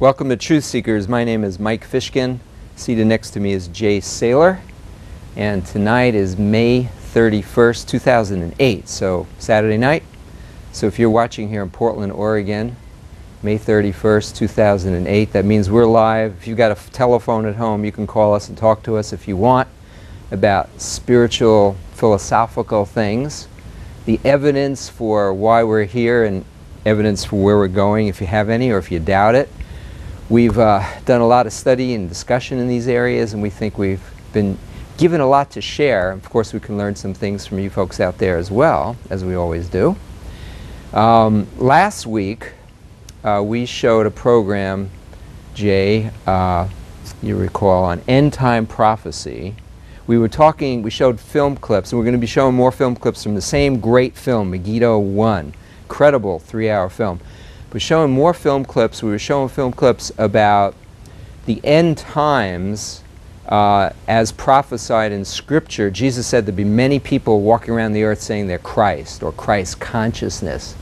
Welcome to Truth Seekers. My name is Mike Fishkin. Seated next to me is Jay Saylor. And tonight is May 31st, 2008, so Saturday night. So if you're watching here in Portland, Oregon, May 31st, 2008, that means we're live. If you've got a telephone at home, you can call us and talk to us if you want about spiritual, philosophical things, the evidence for why we're here and evidence for where we're going, if you have any, or if you doubt it. We've done a lot of study and discussion in these areas, and we think we've been given a lot to share. Of course, we can learn some things from you folks out there as well, as we always do. Last week, we showed a program, Jay, you recall, on end-time prophecy. We showed film clips, and we're going to be showing more film clips from the same great film, Megiddo 1. Incredible 3-hour film. We're showing more film clips. We were showing film clips about the end times as prophesied in Scripture. Jesus said there'd be many people walking around the earth saying they're Christ or Christ consciousness.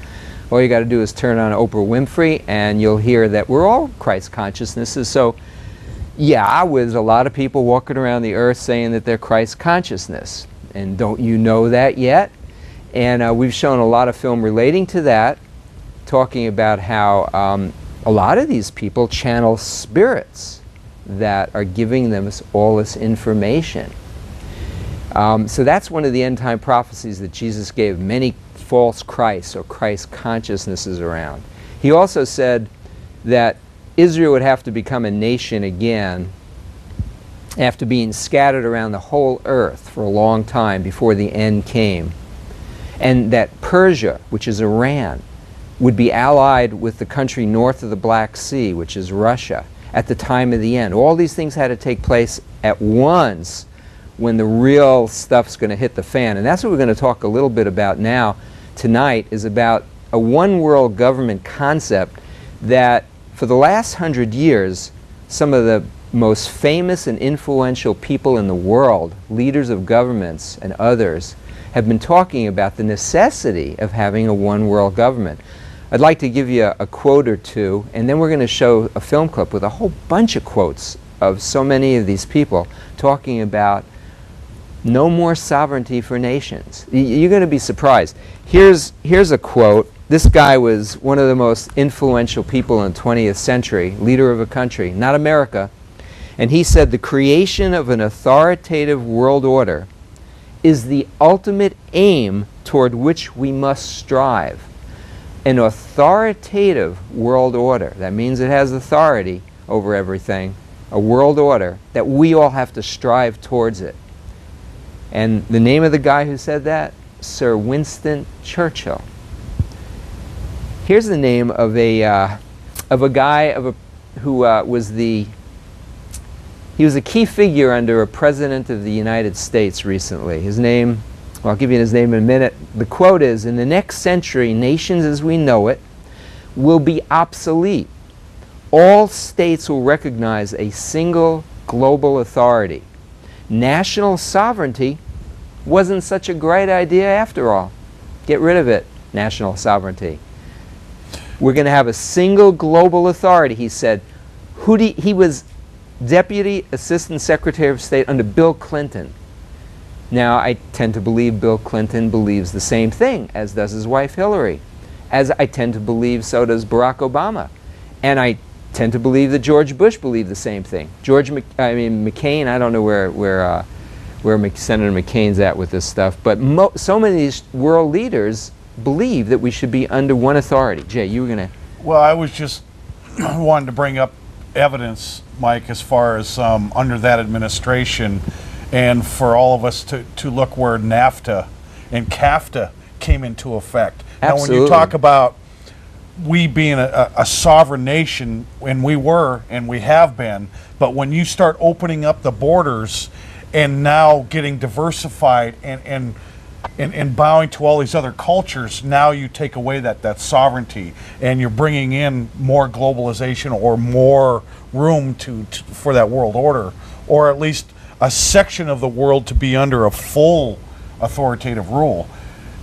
All you got to do is turn on Oprah Winfrey and you'll hear that we're all Christ consciousnesses. So yeah, with a lot of people walking around the earth saying that they're Christ consciousness. And don't you know that yet? And we've shown a lot of film relating to that, talking about how a lot of these people channel spirits that are giving them all this information. So that's one of the end-time prophecies that Jesus gave, many false Christs or Christ consciousnesses around. He also said that Israel would have to become a nation again after being scattered around the whole earth for a long time before the end came. And that Persia, which is Iran, would be allied with the country north of the Black Sea, which is Russia, at the time of the end. All these things had to take place at once when the real stuff's going to hit the fan. And that's what we're going to talk a little bit about now, tonight, is about a one-world government concept that for the last 100 years, some of the most famous and influential people in the world, leaders of governments and others, have been talking about the necessity of having a one-world government. I'd like to give you a quote or two, and then we're going to show a film clip with a whole bunch of quotes of so many of these people talking about no more sovereignty for nations. You're going to be surprised. Here's a quote. This guy was one of the most influential people in the 20th century, leader of a country, not America, and he said, "The creation of an authoritative world order is the ultimate aim toward which we must strive." An authoritative world order, that means it has authority over everything, a world order, that we all have to strive towards it. And the name of the guy who said that? Sir Winston Churchill. Here's the name of a guy who was he was a key figure under a president of the United States recently. His name, well, I'll give you his name in a minute. The quote is, "In the next century, nations as we know it will be obsolete. All states will recognize a single global authority. National sovereignty wasn't such a great idea after all. Get rid of it, national sovereignty. We're going to have a single global authority," he said. He was Deputy Assistant Secretary of State under Bill Clinton. Now, I tend to believe Bill Clinton believes the same thing, as does his wife Hillary. As I tend to believe, so does Barack Obama. And I tend to believe that George Bush believed the same thing. McCain, I don't know where Senator McCain's at with this stuff, but so many of these world leaders believe that we should be under one authority. Jay, you were going to... Well, I was just wanting to bring up evidence, Mike, as far as under that administration, and for all of us to look where NAFTA and CAFTA came into effect. Absolutely. Now, when you talk about we being a sovereign nation, and we were, and we have been, but when you start opening up the borders and now getting diversified and bowing to all these other cultures, now you take away that sovereignty, and you're bringing in more globalization or more room for that world order, or at least a section of the world to be under a full authoritative rule.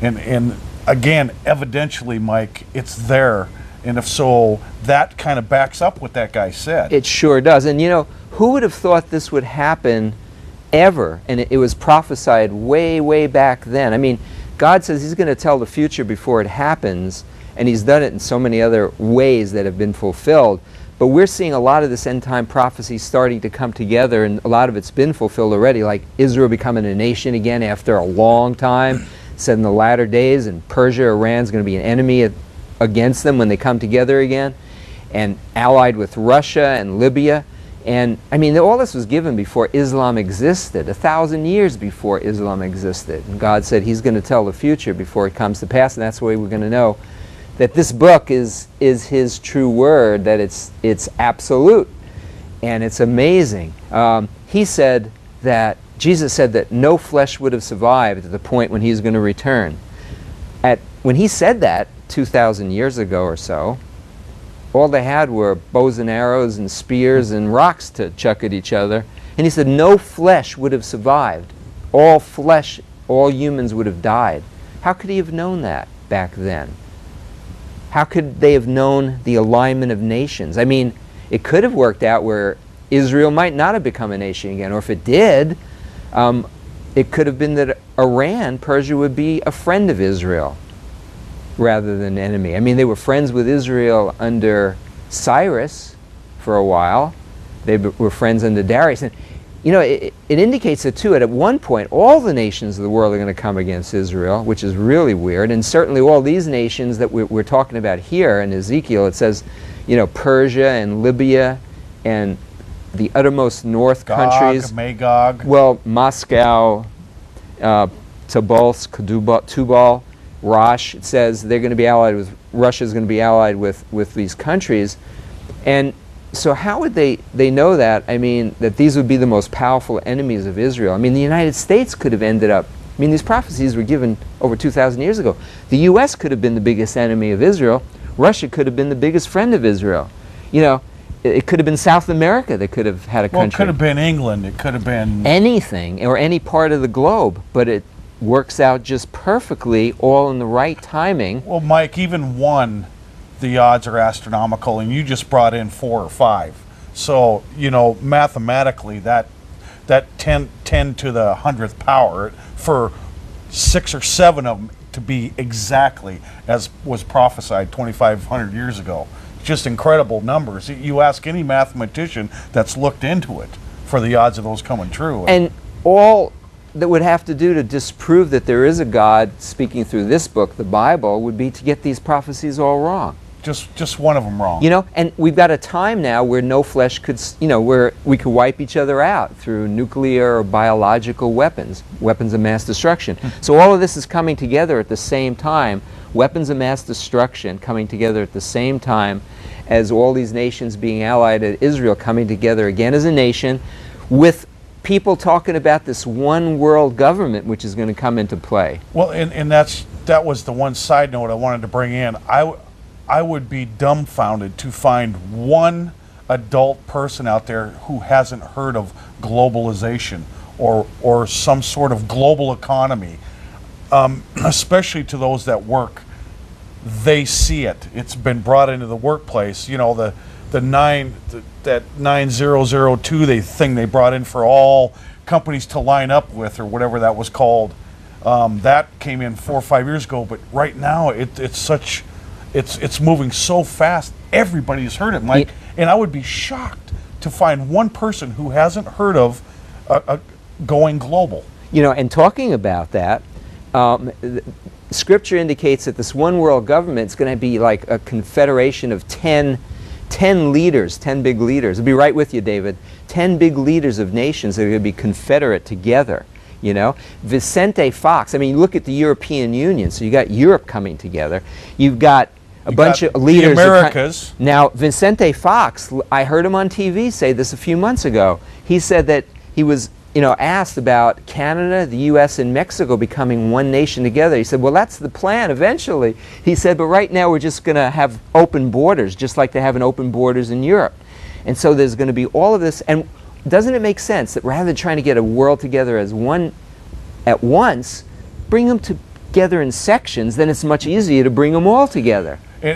And again, evidentially, Mike, it's there. And if so, that kind of backs up what that guy said. It sure does. And you know, who would have thought this would happen ever? And it was prophesied way, way back then. I mean, God says he's going to tell the future before it happens, and he's done it in so many other ways that have been fulfilled. But we're seeing a lot of this end-time prophecy starting to come together, and a lot of it's been fulfilled already, like Israel becoming a nation again after a long time, said in the latter days, and Persia, Iran's going to be an enemy against them when they come together again, and allied with Russia and Libya. And I mean, all this was given before Islam existed, 1,000 years before Islam existed. And God said he's going to tell the future before it comes to pass, and that's the way we're going to know that this book is his true word, that it's absolute, and it's amazing. He said that, Jesus said that no flesh would have survived at the point when he's going to return. When he said that 2,000 years ago or so, all they had were bows and arrows and spears and rocks to chuck at each other. And he said no flesh would have survived. All flesh, all humans would have died. How could he have known that back then? How could they have known the alignment of nations? I mean, it could have worked out where Israel might not have become a nation again, or if it did, it could have been that Iran, Persia, would be a friend of Israel rather than an enemy. I mean, they were friends with Israel under Cyrus for a while. They were friends under Darius. And, you know, it indicates that, too, at one point, all the nations of the world are going to come against Israel, which is really weird. And certainly all these nations that we're talking about here in Ezekiel, it says, you know, Persia and Libya and the uttermost north countries. Magog. Well, Moscow, Tobolsk, Tubal, Rosh, it says they're going to be allied with, Russia's going to be allied with these countries. And so how would they know that? I mean, that these would be the most powerful enemies of Israel. I mean, the United States could have ended up, I mean, these prophecies were given over 2,000 years ago. The U.S. could have been the biggest enemy of Israel. Russia could have been the biggest friend of Israel. You know, it could have been South America that could have had a country. Well, it could have been England. It could have been anything, or any part of the globe. But it works out just perfectly, all in the right timing. Well, Mike, even one, the odds are astronomical, and you just brought in 4 or 5. So, you know, mathematically, that 10 to the 100th power for 6 or 7 of them to be exactly as was prophesied 2,500 years ago. Just incredible numbers. You ask any mathematician that's looked into it for the odds of those coming true. And all that would have to do to disprove that there is a God speaking through this book, the Bible, would be to get these prophecies all wrong. Just one of them wrong. You know, and we've got a time now where no flesh could, you know, where we could wipe each other out through nuclear or biological weapons, weapons of mass destruction. So all of this is coming together at the same time, weapons of mass destruction coming together at the same time as all these nations being allied at Israel coming together again as a nation, with people talking about this one world government which is going to come into play. Well, and that was the one side note I wanted to bring in. I would be dumbfounded to find one adult person out there who hasn't heard of globalization or some sort of global economy, especially to those that work. They see it. It's been brought into the workplace. You know, that 9002 thing they brought in for all companies to line up with, or whatever that was called. That came in 4 or 5 years ago, but right now it's moving so fast. Everybody's heard it, Mike, and I would be shocked to find one person who hasn't heard of going global. You know, and talking about that, Scripture indicates that this one world government is going to be like a confederation of 10 leaders, 10 big leaders. I'll be right with you, David. 10 big leaders of nations that are going to be confederate together. You know, Vicente Fox. I mean, you look at the European Union. So you got Europe coming together. You've got a bunch of leaders. The Americas. Now, Vicente Fox, I heard him on TV say this a few months ago. He said that he was, you know, asked about Canada, the U.S., and Mexico becoming one nation together. He said, well, that's the plan eventually. He said, but right now we're just going to have open borders, just like they have an open borders in Europe. And so there's going to be all of this. And doesn't it make sense that rather than trying to get a world together as one at once, bring them together in sections, then it's much easier to bring them all together.